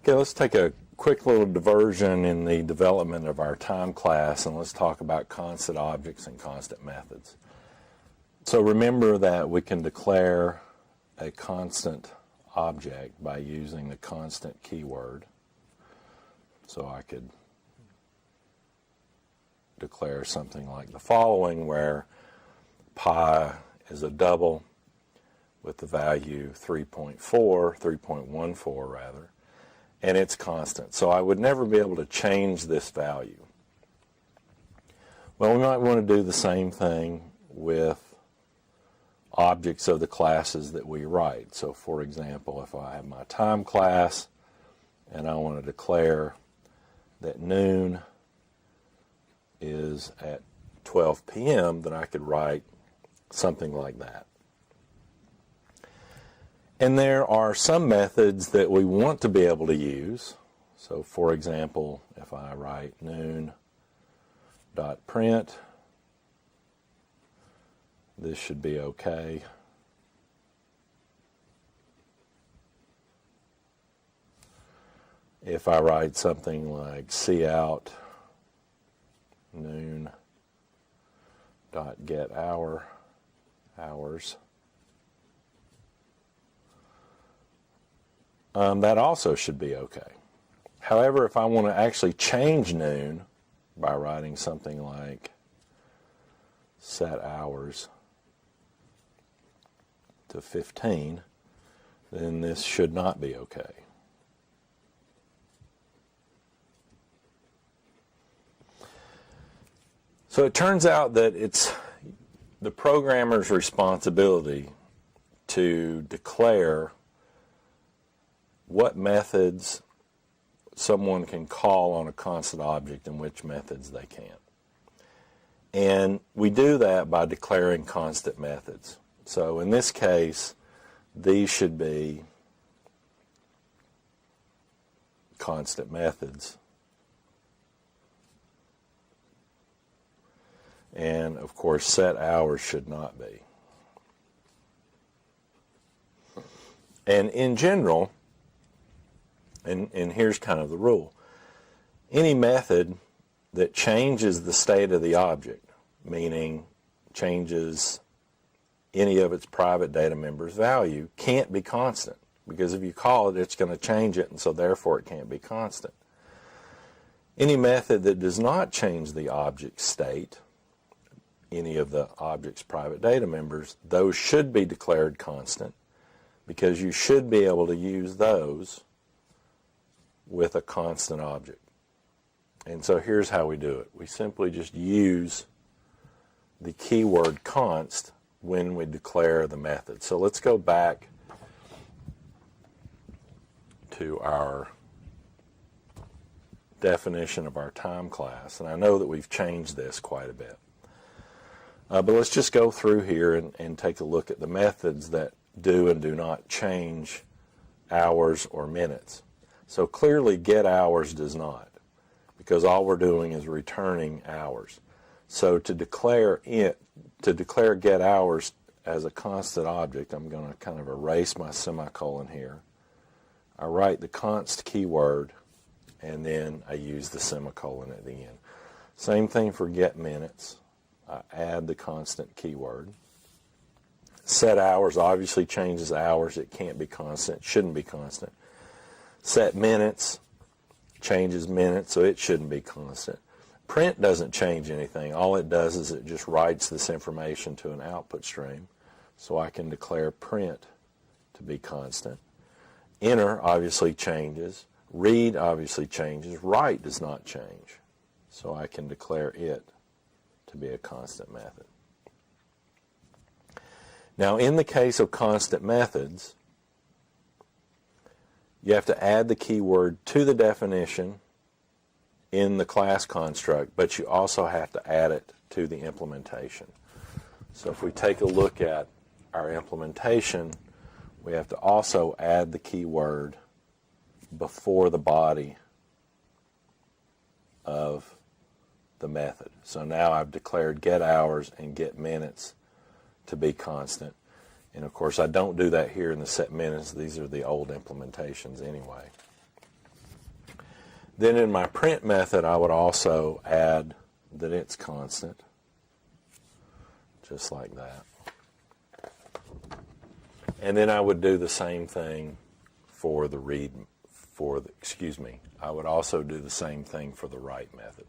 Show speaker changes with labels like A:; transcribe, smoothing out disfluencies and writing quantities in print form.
A: Okay, let's take a quick little diversion in the development of our time class, and let's talk about constant objects and constant methods. So remember that we can declare a constant object by using the constant keyword. So I could declare something like the following, where pi is a double with the value 3.14 rather, and it's constant. So I would never be able to change this value. Well, we might want to do the same thing with objects of the classes that we write. So for example, if I have my time class and I want to declare that noon is at 12 p.m., then I could write something like that. And there are some methods that we want to be able to use. So for example, if I write noon.print, this should be okay. If I write something like cout noon.getHours, that also should be okay. However, if I want to actually change noon by writing something like set hours to 15, then this should not be okay. So it turns out that it's the programmer's responsibility to declare what methods someone can call on a constant object and which methods they can't. And we do that by declaring constant methods. So in this case, these should be constant methods. And of course, set hours should not be. And in general, and here's kind of the rule, any method that changes the state of the object, meaning changes any of its private data members' value, can't be constant, because if you call it, it's going to change it, and so therefore it can't be constant. Any method that does not change the object state, any of the object's private data members, those should be declared constant, because you should be able to use those with a constant object. And so here's how we do it. We simply just use the keyword const when we declare the method. So let's go back to our definition of our time class. And I know that we've changed this quite a bit. But let's just go through here and take a look at the methods that do and do not change hours or minutes. So clearly getHours does not, because all we're doing is returning hours. So to declare getHours as a constant object, I'm going to kind of erase my semicolon here. I write the const keyword, and then I use the semicolon at the end. Same thing for getMinutes. I add the constant keyword. Set hours obviously changes hours. It can't be constant, shouldn't be constant. Set minutes changes minutes, so it shouldn't be constant. Print doesn't change anything. All it does is it just writes this information to an output stream. So I can declare print to be constant. Enter obviously changes. Read obviously changes. Write does not change. So I can declare it to be a constant method. Now in the case of constant methods, you have to add the keyword to the definition in the class construct, but you also have to add it to the implementation. So if we take a look at our implementation, we have to also add the keyword before the body of the method. So now I've declared getHours and getMinutes to be constant. And of course I don't do that here in the setMinutes. These are the old implementations anyway. Then in my print method, I would also add that it's constant, just like that. And then I would do the same thing for the I would also do the same thing for the write method.